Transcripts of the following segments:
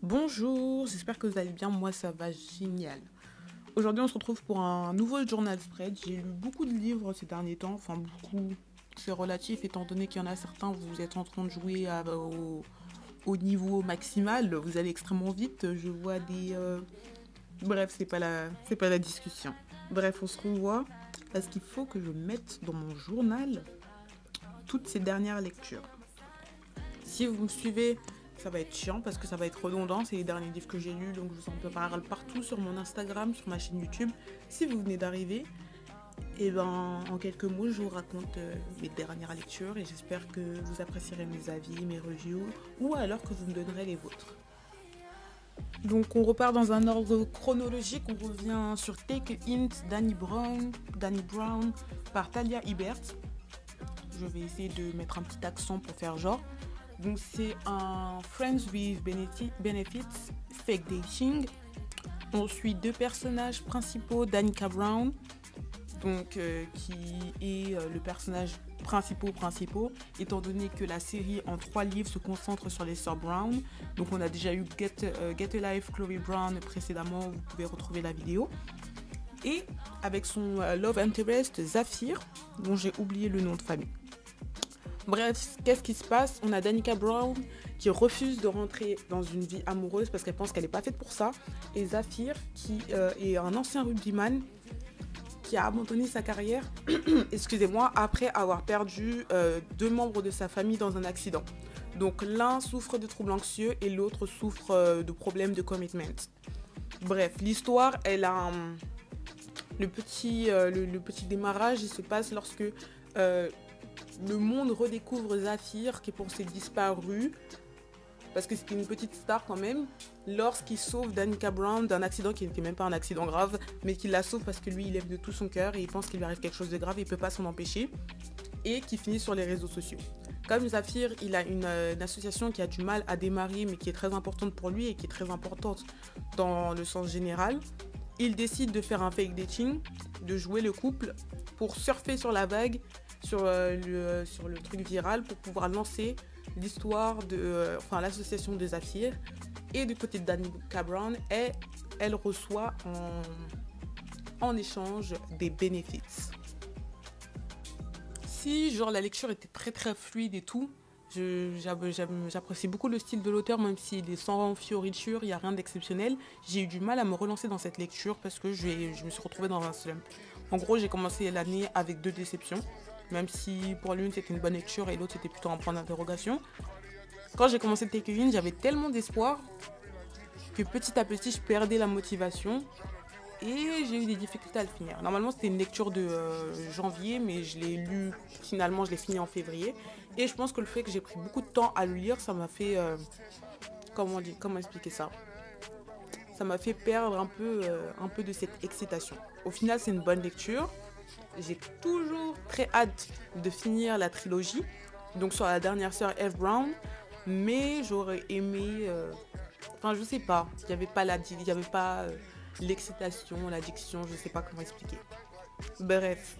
Bonjour, j'espère que vous allez bien, moi ça va génial. Aujourd'hui on se retrouve pour un nouveau journal spread. J'ai lu beaucoup de livres ces derniers temps, enfin beaucoup, c'est relatif étant donné qu'il y en a certains, vous êtes en train de jouer au niveau maximal, vous allez extrêmement vite, je vois des... Bref, c'est pas la discussion. Bref, on se revoit parce qu'il faut que je mette dans mon journal toutes ces dernières lectures. Si vous me suivez, ça va être chiant parce que ça va être redondant. C'est les derniers livres que j'ai lus, donc je vous en parle partout sur mon Instagram, sur ma chaîne YouTube. Si vous venez d'arriver, et ben en quelques mots, je vous raconte mes dernières lectures et j'espère que vous apprécierez mes avis, mes reviews, ou alors que vous me donnerez les vôtres. Donc on repart dans un ordre chronologique, on revient sur Take a Hint, Danny Brown par Talia Hibbert. Je vais essayer de mettre un petit accent pour faire genre. Donc c'est un Friends with Benefits, fake dating. On suit deux personnages principaux, Danica Brown, donc, qui est le personnage principal, étant donné que la série en 3 livres se concentre sur les sœurs Brown. Donc on a déjà eu Get a Life, Chloe Brown précédemment, vous pouvez retrouver la vidéo. Et avec son love interest, Zafir, dont j'ai oublié le nom de famille. Bref, qu'est-ce qui se passe? On a Danica Brown qui refuse de rentrer dans une vie amoureuse parce qu'elle pense qu'elle n'est pas faite pour ça. Et Zafir qui est un ancien rugbyman qui a abandonné sa carrière excusez-moi, après avoir perdu 2 membres de sa famille dans un accident. Donc l'un souffre de troubles anxieux et l'autre souffre de problèmes de commitment. Bref, l'histoire, elle a le petit démarrage, il se passe lorsque le monde redécouvre Zafir qui pensait disparu, parce que c'était une petite star quand même, lorsqu'il sauve Danica Brown d'un accident qui n'était même pas un accident grave, mais qu'il la sauve parce que lui il aime de tout son cœur et il pense qu'il lui arrive quelque chose de grave et il peut pas s'en empêcher, et qui finit sur les réseaux sociaux. Comme Zafir, il a une association qui a du mal à démarrer mais qui est très importante pour lui et qui est très importante dans le sens général, il décide de faire un fake dating, de jouer le couple pour surfer sur la vague, sur le truc viral, pour pouvoir lancer l'histoire de l'association de Zafir. Et du côté de Danica Brown, elle reçoit en échange des bénéfices. Si genre la lecture était très très fluide et tout, j'apprécie beaucoup le style de l'auteur, même s'il est sans fioriture, il n'y a rien d'exceptionnel. J'ai eu du mal à me relancer dans cette lecture parce que je me suis retrouvée dans un slump. En gros, j'ai commencé l'année avec 2 déceptions, même si pour l'une c'était une bonne lecture et l'autre c'était plutôt un point d'interrogation. Quand j'ai commencé Take a Hint, j'avais tellement d'espoir que petit à petit je perdais la motivation et j'ai eu des difficultés à le finir. Normalement c'était une lecture de janvier, mais je l'ai lu, finalement je l'ai fini en février. Et je pense que le fait que j'ai pris beaucoup de temps à le lire, ça m'a fait... comment expliquer ça? Ça m'a fait perdre un peu de cette excitation. Au final c'est une bonne lecture. J'ai toujours très hâte de finir la trilogie, donc sur la dernière sœur Eve Brown, mais j'aurais aimé... je sais pas, il n'y avait pas l'excitation, l'addiction, je sais pas comment expliquer. Bref,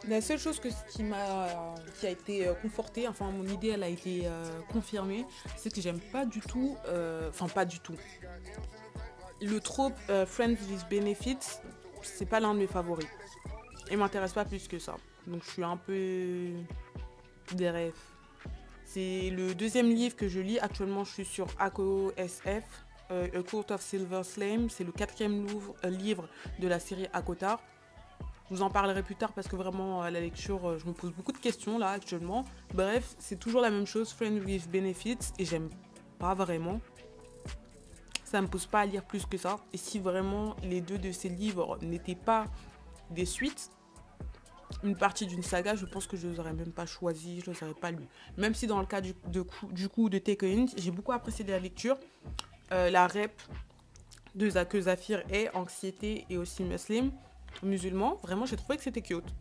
la seule chose qui a été confortée, enfin mon idée elle a été confirmée, c'est que j'aime pas du tout, pas du tout. Le trope Friends with Benefits, c'est pas l'un de mes favoris. Il m'intéresse pas plus que ça. Donc je suis un peu bref. C'est le 2e livre que je lis. Actuellement, je suis sur ACO SF, A Court of Silver Slime. C'est le 4e livre de la série ACOTAR. Je vous en parlerai plus tard parce que vraiment, à la lecture, je me pose beaucoup de questions là actuellement. Bref, c'est toujours la même chose, Friends with Benefits, et j'aime pas vraiment. Ça me pousse pas à lire plus que ça. Et si vraiment les 2 de ces livres n'étaient pas des suites, une partie d'une saga, je pense que je ne les aurais même pas choisi, je ne les aurais pas lus. Même si dans le cas du coup de Take a Hint, j'ai beaucoup apprécié la lecture. La rep que Zafir est, anxiété et aussi musulman, vraiment j'ai trouvé que c'était cute.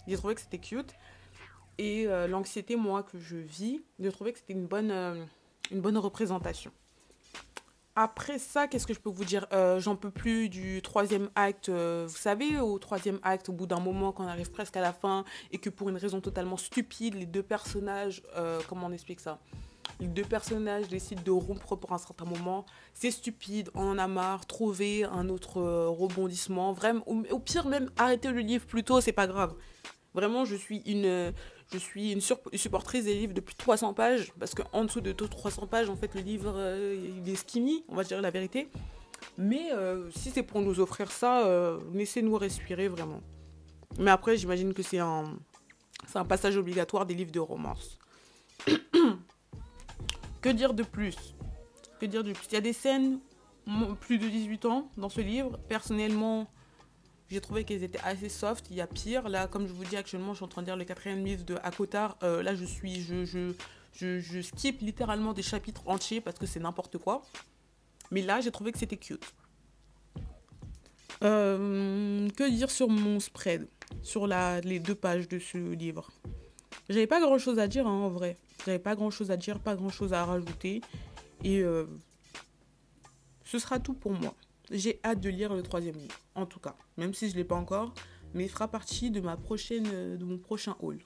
J'ai trouvé que c'était cute. Et l'anxiété, moi, que je vis, j'ai trouvé que c'était une bonne représentation. Après ça, qu'est-ce que je peux vous dire? J'en peux plus du 3e acte. Vous savez, au 3e acte, au bout d'un moment, quand on arrive presque à la fin, et que pour une raison totalement stupide, les 2 personnages, comment on explique ça? Les deux personnages décident de rompre pour un certain moment. C'est stupide, on en a marre, trouver un autre rebondissement. Vraiment, au pire même, arrêtez le livre plus tôt, c'est pas grave. Vraiment, supportrice des livres depuis 300 pages, parce qu'en dessous de 300 pages, en fait, le livre, il est skinny, on va dire la vérité. Mais si c'est pour nous offrir ça, laissez-nous respirer vraiment. Mais après, j'imagine que c'est un passage obligatoire des livres de romance. Que dire de plus? Que dire de plus? Il y a des scènes plus de 18 ans dans ce livre. Personnellement, j'ai trouvé qu'elles étaient assez soft. Il y a pire. Là, comme je vous dis, actuellement, je suis en train de lire le 4e livre de Akotar. Là, je skip littéralement des chapitres entiers parce que c'est n'importe quoi. Mais là, j'ai trouvé que c'était cute. Que dire sur mon spread? Sur les 2 pages de ce livre? J'avais pas grand chose à dire, hein, en vrai. J'avais pas grand chose à dire, pas grand chose à rajouter. Et ce sera tout pour moi. J'ai hâte de lire le 3e livre, en tout cas. Même si je l'ai pas encore, mais il fera partie de mon prochain haul.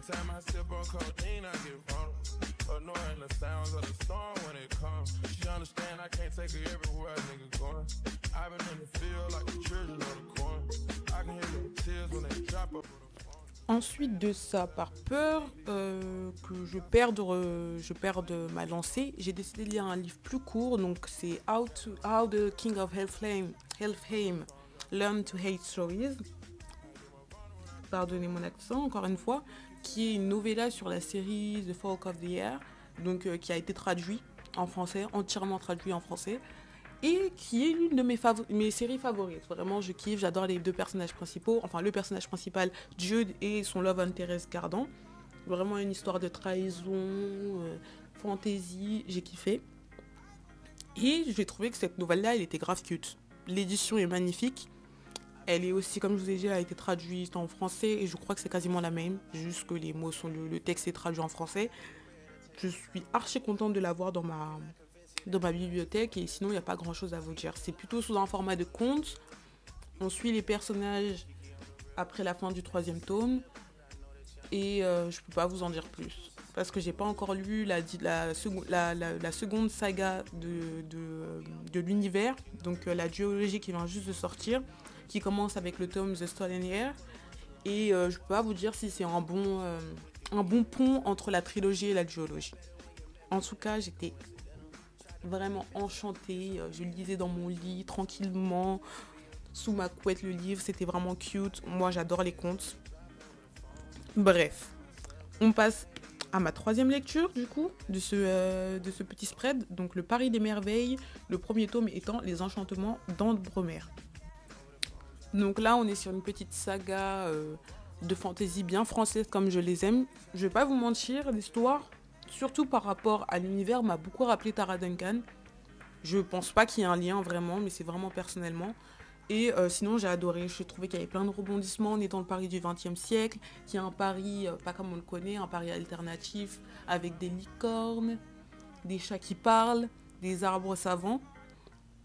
Time I sip on codeine, I get vulnerable. Annoying the sounds of the storm when it comes. She understand I can't take her everywhere a nigga going. I've been in the field like the children of the corn. I can hear the tears when they drop up. Ensuite de ça, par peur que je perde ma lancée, j'ai décidé de lire un livre plus court. Donc c'est How the King of Helfheim Learned to Hate Stories. Pardonnez mon accent encore une fois, qui est une novella sur la série The Folk of the Year, donc qui a été traduit en français, entièrement traduit en français, et qui est l'une de mes séries favorites. Vraiment, je kiffe, j'adore les 2 personnages principaux, enfin le personnage principal, Jude, et son love interest Gardan. Vraiment une histoire de trahison, fantasy, j'ai kiffé. Et j'ai trouvé que cette nouvelle-là, elle était grave cute. L'édition est magnifique. Elle est aussi, comme je vous ai dit, elle a été traduite en français et je crois que c'est quasiment la même, juste que les mots sont le texte est traduit en français. Je suis archi contente de l'avoir dans ma bibliothèque et sinon il n'y a pas grand chose à vous dire. C'est plutôt sous un format de conte. On suit les personnages après la fin du 3e tome et je peux pas vous en dire plus parce que j'ai pas encore lu la seconde saga de l'univers, donc la duologie qui vient juste de sortir, qui commence avec le tome The Stolen Year. Et je peux pas vous dire si c'est un bon pont entre la trilogie et la duologie. En tout cas, j'étais vraiment enchantée. Je le lisais dans mon lit, tranquillement, sous ma couette le livre. C'était vraiment cute. Moi, j'adore les contes. Bref, on passe à ma 3e lecture, du coup, de ce petit spread. Donc, le Paris des merveilles, le 1er tome étant Les enchantements d'Ambremer. Donc là, on est sur une petite saga de fantasy bien française comme je les aime. Je vais pas vous mentir, l'histoire, surtout par rapport à l'univers, m'a beaucoup rappelé Tara Duncan. Je pense pas qu'il y ait un lien vraiment, mais c'est vraiment personnellement. Et sinon, j'ai adoré. Je trouvais qu'il y avait plein de rebondissements. On est dans le Paris du XXe siècle, qui est un Paris pas comme on le connaît, un Paris alternatif, avec des licornes, des chats qui parlent, des arbres savants,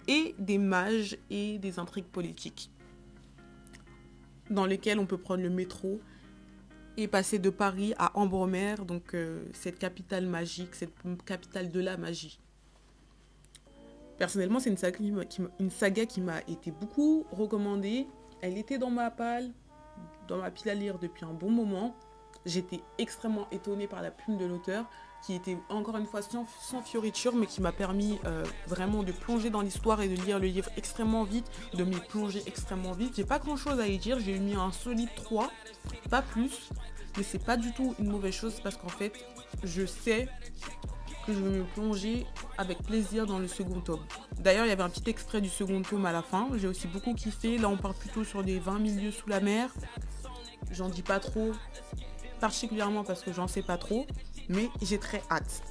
et des mages et des intrigues politiques, dans lesquels on peut prendre le métro et passer de Paris à Ambremer, donc cette capitale magique, cette capitale de la magie. Personnellement, c'est une saga qui m'a été beaucoup recommandée. Elle était dans ma pile à lire depuis un bon moment. J'étais extrêmement étonnée par la plume de l'auteur, qui était encore une fois sans fioriture, mais qui m'a permis vraiment de plonger dans l'histoire et de lire le livre extrêmement vite, de m'y plonger extrêmement vite. J'ai pas grand chose à y dire, j'ai mis un solide 3, pas plus, mais c'est pas du tout une mauvaise chose parce qu'en fait, je sais que je vais me plonger avec plaisir dans le second tome. D'ailleurs, il y avait un petit extrait du second tome à la fin, j'ai aussi beaucoup kiffé. Là, on part plutôt sur les 20 000 lieues sous la mer. J'en dis pas trop, particulièrement parce que j'en sais pas trop, mais j'ai très hâte.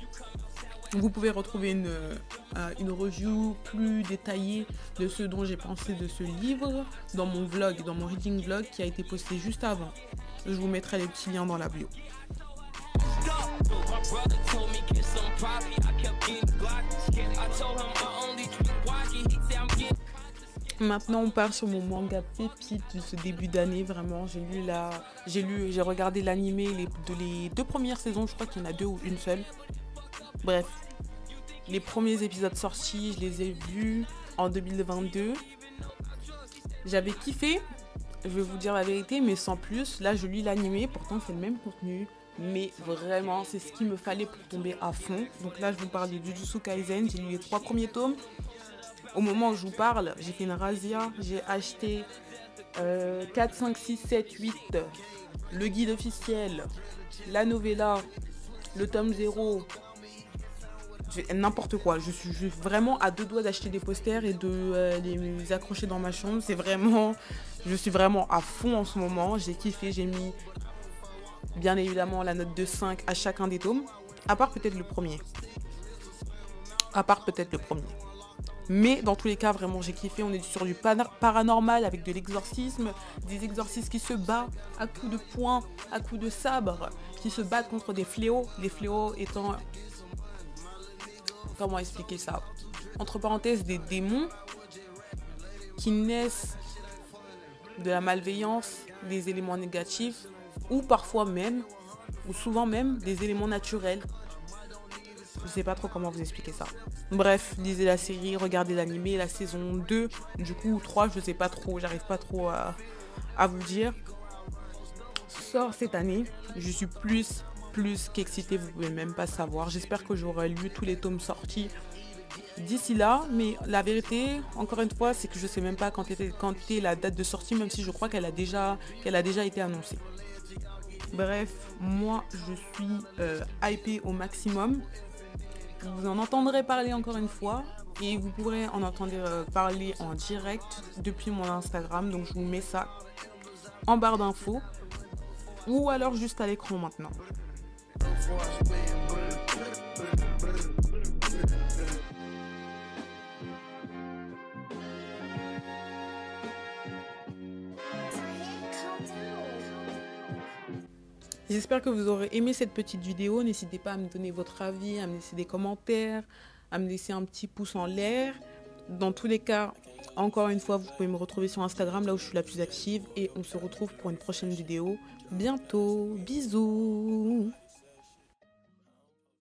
Vous pouvez retrouver une review plus détaillée de ce dont j'ai pensé de ce livre dans mon vlog, dans mon reading vlog qui a été posté juste avant. Je vous mettrai les petits liens dans la bio. Maintenant, on part sur mon manga pépite de ce début d'année. Vraiment, j'ai regardé l'animé les 2 premières saisons. Je crois qu'il y en a 2 ou une seule. Bref, les premiers épisodes sortis, je les ai vus en 2022. J'avais kiffé, je vais vous dire la vérité, mais sans plus. Là, je lis l'animé, pourtant c'est le même contenu. Mais vraiment, c'est ce qu'il me fallait pour tomber à fond. Donc là, je vous parle de Jujutsu Kaisen. J'ai lu les 3 premiers tomes. Au moment où je vous parle, j'ai fait une razzia. J'ai acheté 4, 5, 6, 7, 8, le guide officiel, la novella, le tome 0, n'importe quoi. Je suis vraiment à 2 doigts d'acheter des posters et de les accrocher dans ma chambre. Je suis vraiment à fond en ce moment. J'ai kiffé, j'ai mis bien évidemment la note de 5 à chacun des tomes, à part peut-être le premier. Mais dans tous les cas, vraiment, j'ai kiffé. On est sur du paranormal avec de l'exorcisme, des exorcistes qui se battent à coups de poing, à coups de sabre, qui se battent contre des fléaux. Les fléaux étant... Comment expliquer ça? Entre parenthèses, des démons qui naissent de la malveillance, des éléments négatifs, ou parfois même, ou souvent même, des éléments naturels. Je sais pas trop comment vous expliquer ça. Bref, lisez la série, regardez l'animé, la saison 2, du coup, ou 3, je sais pas trop, j'arrive pas trop à vous dire. Sort cette année, je suis plus qu'excitée, vous pouvez même pas savoir. J'espère que j'aurai lu tous les tomes sortis d'ici là, mais la vérité, encore une fois, c'est que je sais même pas quand est la date de sortie, même si je crois qu'elle a déjà été annoncée. Bref, moi, je suis hypée au maximum. Vous en entendrez parler encore une fois et vous pourrez en entendre parler en direct depuis mon Instagram. Donc je vous mets ça en barre d'infos ou alors juste à l'écran maintenant. J'espère que vous aurez aimé cette petite vidéo. N'hésitez pas à me donner votre avis, à me laisser des commentaires, à me laisser un petit pouce en l'air. Dans tous les cas, encore une fois, vous pouvez me retrouver sur Instagram, là où je suis la plus active. Et on se retrouve pour une prochaine vidéo bientôt. Bisous!